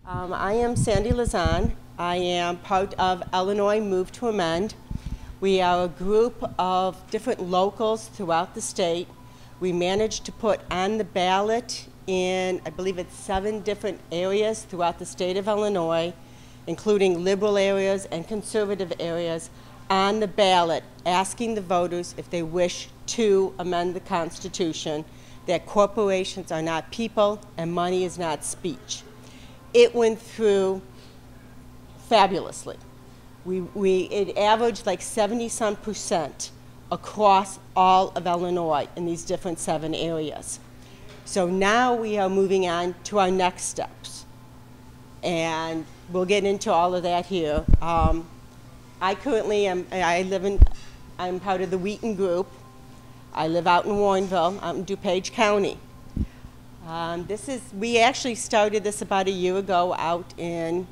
I am Sandy Lazan. I am part of Illinois Move to Amend. We are a group of different locals throughout the state. We managed to put on the ballot in, I believe it's 7 different areas throughout the state of Illinois, including liberal areas and conservative areas, on the ballot asking the voters if they wish to amend the Constitution, that corporations are not people and money is not speech. It went through fabulously. It averaged like 70-some% across all of Illinois in these different 7 areas. So now we are moving on to our next steps. And we'll get into all of that here. I currently am, I'm part of the Wheaton Group. I live out in Warrenville, out in DuPage County. We actually started this about a year ago out in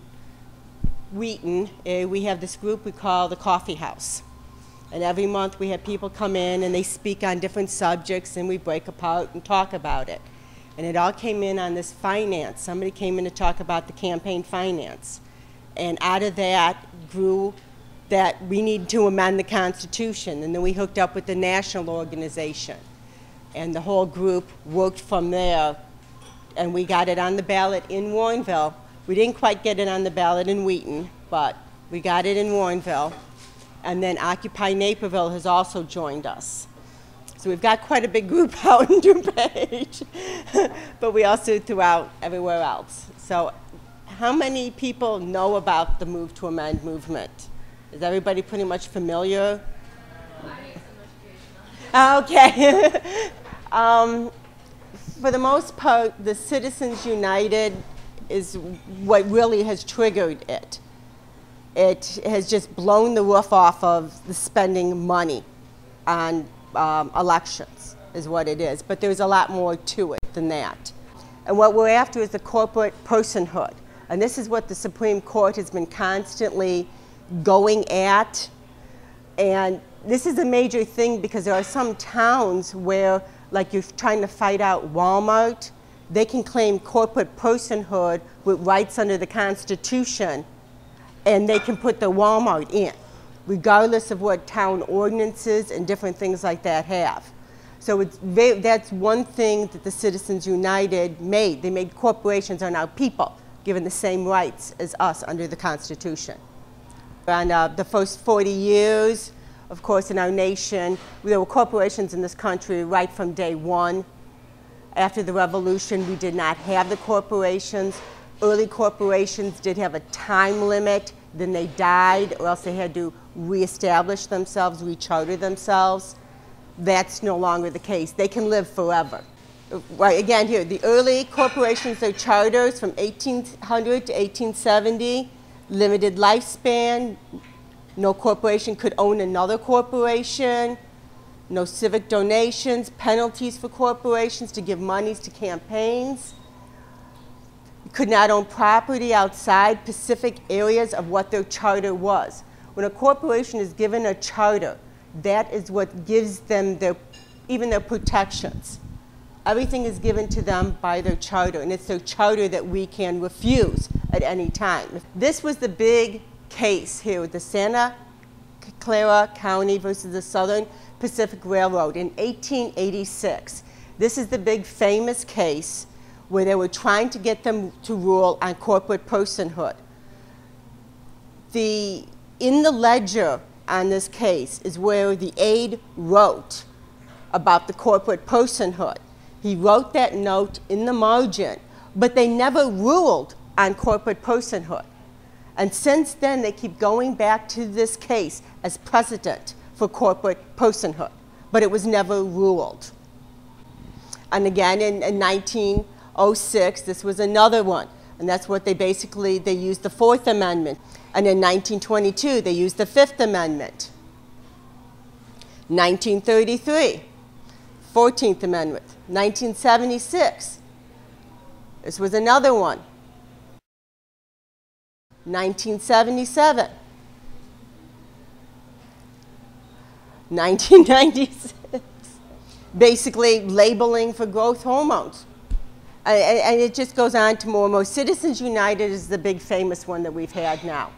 Wheaton. We have this group we call the Coffee House. And every month we have people come in and they speak on different subjects and we break apart and talk about it. And it all came in on this finance. Somebody came in to talk about the campaign finance. And out of that grew that we need to amend the Constitution. And then we hooked up with the national organization. And the whole group worked from there. And we got it on the ballot in Warrenville. We didn't quite get it on the ballot in Wheaton, but we got it in Warrenville. And then Occupy Naperville has also joined us. So we've got quite a big group out in DuPage, but we also throughout everywhere else. So how many people know about the Move to Amend movement? Is everybody pretty much familiar? Okay. For the most part, the Citizens United is what really has triggered it. It has just blown the roof off of the spending money on elections, is what it is. But there's a lot more to it than that. And what we're after is the corporate personhood. And this is what the Supreme Court has been constantly going at. And this is a major thing because there are some towns where, like you're trying to fight out Walmart, they can claim corporate personhood with rights under the Constitution, and they can put the Walmart in, regardless of what town ordinances and different things like that have. So that's one thing that the Citizens United made. They made corporations are now people, given the same rights as us under the Constitution. And the first 40 years, of course, in our nation, there were corporations in this country right from day one. After the revolution, we did not have the corporations. Early corporations did have a time limit. Then they died, or else they had to reestablish themselves, recharter themselves. That's no longer the case. They can live forever. Right, again here, the early corporations, their charters from 1800 to 1870, limited lifespan. No corporation could own another corporation. No civic donations, penalties for corporations to give monies to campaigns. You could not own property outside specific areas of what their charter was. When a corporation is given a charter, that is what gives them even their protections. Everything is given to them by their charter, and it's their charter that we can refuse at any time. This was the big case here with the Santa Clara County versus the Southern Pacific Railroad in 1886. This is the big famous case where they were trying to get them to rule on corporate personhood. In the ledger on this case is where the aide wrote about the corporate personhood. He wrote that note in the margin, but they never ruled on corporate personhood. And since then, they keep going back to this case as precedent for corporate personhood, but it was never ruled. And again, in 1906, this was another one, and that's what they used the 4th Amendment. And in 1922, they used the 5th Amendment. 1933, 14th Amendment. 1976, this was another one. 1977. 1996, basically labeling for growth hormones. And it just goes on to more and more. Citizens United is the big famous one that we've had now.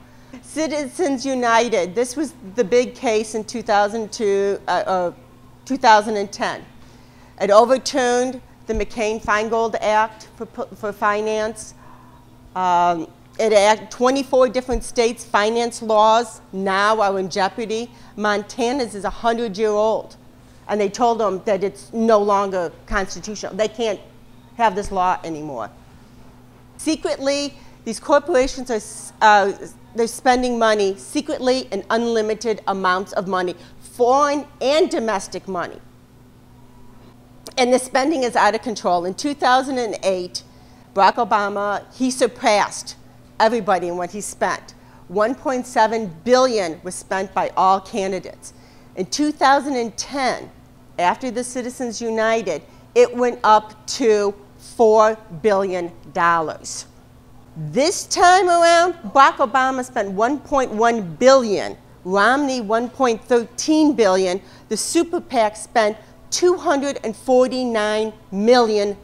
Citizens United, this was the big case in 2010. It overturned the McCain-Feingold Act for finance. 24 different states' finance laws now are in jeopardy. Montana's is 100-year-old, and they told them that it's no longer constitutional. They can't have this law anymore. Secretly, these corporations are they're spending money secretly in unlimited amounts of money, foreign and domestic money. And the spending is out of control. In 2008, Barack Obama, he surpassed everybody in what he spent. $1.7 billion was spent by all candidates. In 2010, after the Citizens United, it went up to $4 billion. This time around, Barack Obama spent $1.1 billion, Romney $1.13 billion, the super PAC spent $249 million.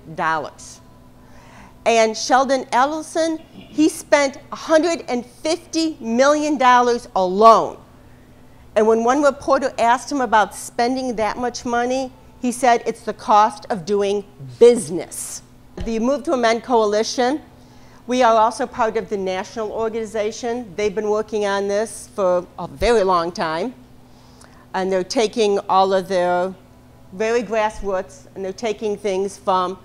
And Sheldon Adelson, he spent $150 million alone. And when one reporter asked him about spending that much money, he said it's the cost of doing business. The Move to Amend Coalition, we are also part of the national organization. They've been working on this for a very long time. And they're taking all of their very grassroots, and they're taking things from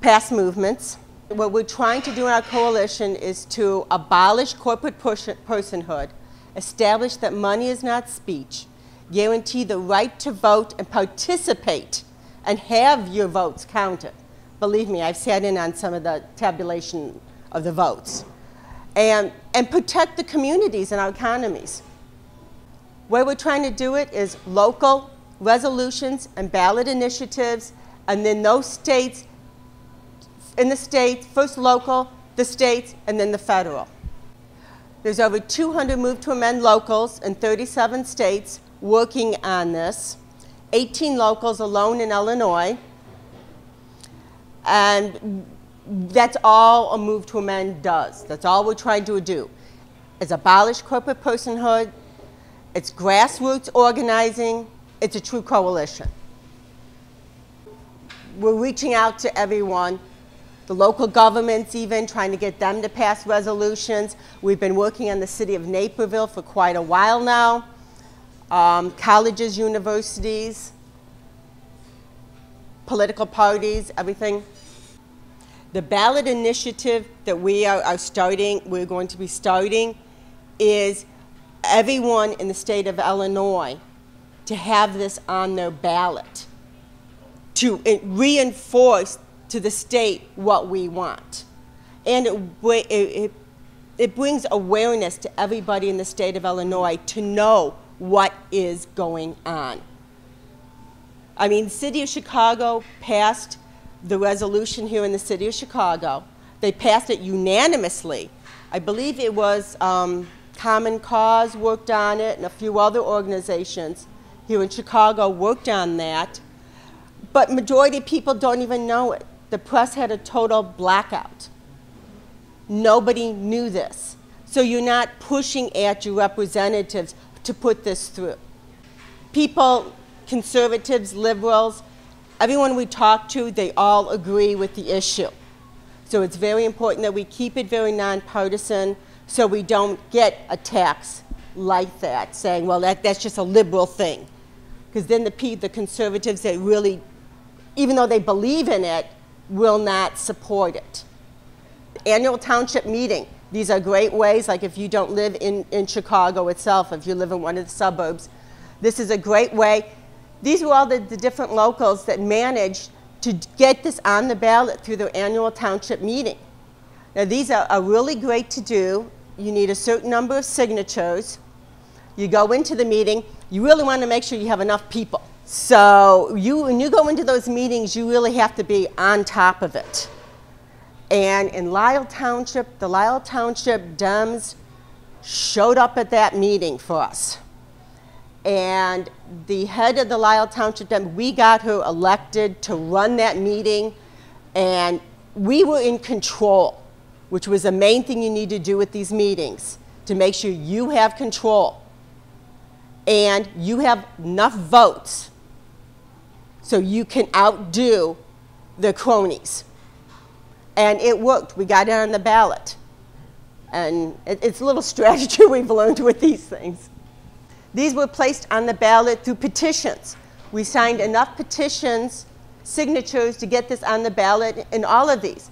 past movements. What we're trying to do in our coalition is to abolish corporate personhood, establish that money is not speech, guarantee the right to vote and participate and have your votes counted. Believe me, I've sat in on some of the tabulation of the votes. And protect the communities and our economies. Where we're trying to do it is local resolutions and ballot initiatives, and then those states, in the states, first local, the states, and then the federal. There's over 200 Move to Amend locals in 37 states working on this, 18 locals alone in Illinois, and that's all a Move to Amend does. That's all we're trying to do, is abolish corporate personhood, it's grassroots organizing, it's a true coalition. We're reaching out to everyone, the local governments even, trying to get them to pass resolutions. We've been working on the city of Naperville for quite a while now. Colleges, universities, political parties, everything. The ballot initiative that we're going to be starting, is everyone in the state of Illinois to have this on their ballot, to reinforce to the state what we want. And it brings awareness to everybody in the state of Illinois to know what is going on. I mean, the city of Chicago passed the resolution here in the city of Chicago. They passed it unanimously. I believe it was Common Cause worked on it, and a few other organizations here in Chicago worked on that. But majority of people don't even know it. The press had a total blackout. Nobody knew this. So you're not pushing at your representatives to put this through. People, conservatives, liberals, everyone we talk to, they all agree with the issue. So it's very important that we keep it very nonpartisan so we don't get attacks like that, saying, well, that's just a liberal thing. Because then the conservatives, they really, even though they believe in it, will not support it. Annual township meeting. These are great ways, like if you don't live in Chicago itself, if you live in one of the suburbs, this is a great way. These were all the different locals that managed to get this on the ballot through their annual township meeting. Now these are really great to do. You need a certain number of signatures. You go into the meeting, you really want to make sure you have enough people. So when you go into those meetings, you really have to be on top of it. And in Lisle Township, the Lisle Township Dems showed up at that meeting for us. And the head of the Lisle Township Dems, we got her elected to run that meeting, and we were in control, which was the main thing you need to do with these meetings, to make sure you have control and you have enough votes so you can outdo the cronies. And it worked. We got it on the ballot. And it's a little strategy we've learned with these things. These were placed on the ballot through petitions. We signed enough petitions, signatures, to get this on the ballot in all of these.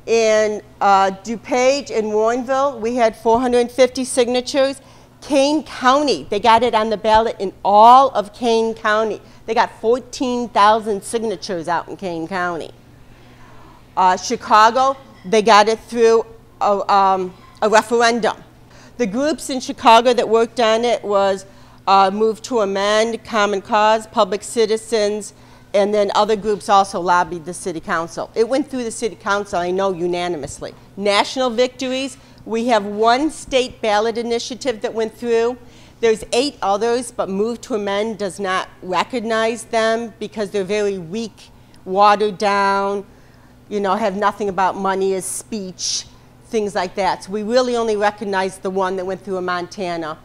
In DuPage and Warrenville, we had 450 signatures. Kane County, they got it on the ballot in all of Kane County. They got 14,000 signatures out in Kane County. Chicago, they got it through a referendum. The groups in Chicago that worked on it was Move to Amend, Common Cause, Public Citizens, and then other groups also lobbied the city council. It went through the city council, I know, unanimously. National victories, we have one state ballot initiative that went through. There's 8 others, but Move to Amend does not recognize them because they're very weak, watered down, you know, have nothing about money as speech, things like that. So we really only recognize the one that went through in Montana.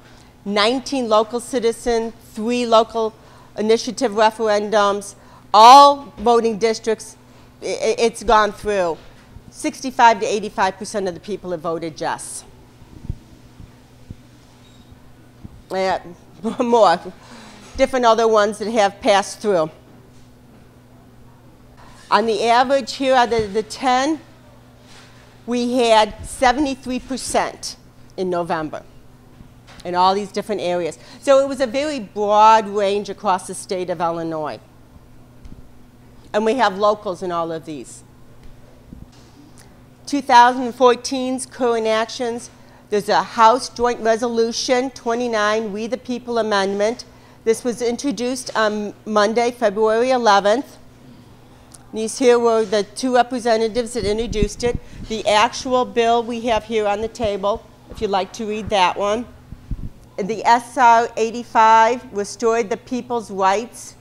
19 local citizen, 3 local initiative referendums, all voting districts, it's gone through. 65 to 85% of the people have voted yes. More. Different other ones that have passed through. On the average here out of the 10, we had 73% in November in all these different areas. So it was a very broad range across the state of Illinois. And we have locals in all of these. 2014's current actions, there's a House Joint Resolution 29, We the People Amendment. This was introduced on Monday, February 11th. These here were the 2 representatives that introduced it. The actual bill we have here on the table, if you'd like to read that one. The SR 85 restored the people's rights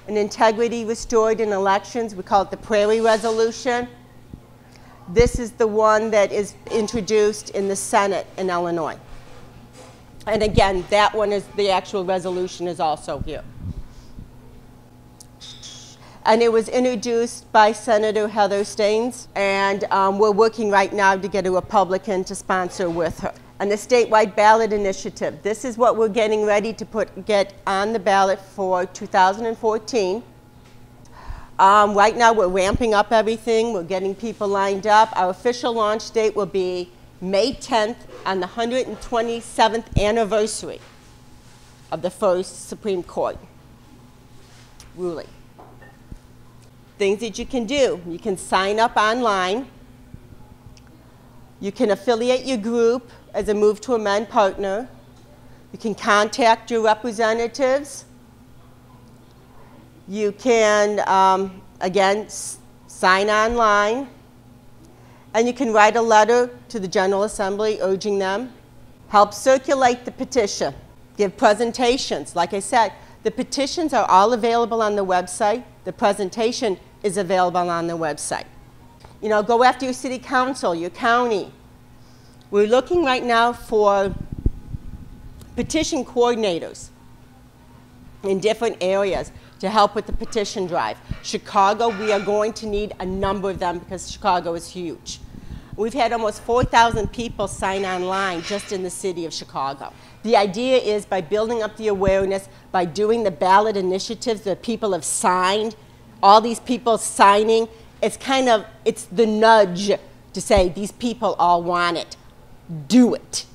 and integrity restored in elections. We call it the Prairie Resolution. This is the one that is introduced in the Senate in Illinois. And again, that one is, the actual resolution is also here. And it was introduced by Senator Heather Stearns, and we're working right now to get a Republican to sponsor with her. And the statewide ballot initiative, this is what we're getting ready to get on the ballot for 2014. Right now we're ramping up everything, we're getting people lined up. Our official launch date will be May 10th on the 127th anniversary of the first Supreme Court ruling. Things that you can do. You can sign up online. You can affiliate your group as a Move to Amend partner. You can contact your representatives. You can, again, sign online. And you can write a letter to the General Assembly urging them. Help circulate the petition. Give presentations. Like I said, the petitions are all available on the website. The presentation is available on the website. You know, go after your city council, your county. We're looking right now for petition coordinators in different areas to help with the petition drive. Chicago, we are going to need a number of them because Chicago is huge. We've had almost 4,000 people sign online just in the city of Chicago. The idea is by building up the awareness, by doing the ballot initiatives that people have signed, all these people signing, it's kind of, it's the nudge to say these people all want it. Do it.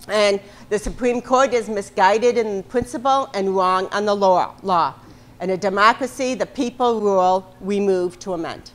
And the Supreme Court is misguided in principle and wrong on the law. In a democracy, the people rule, we move to amend.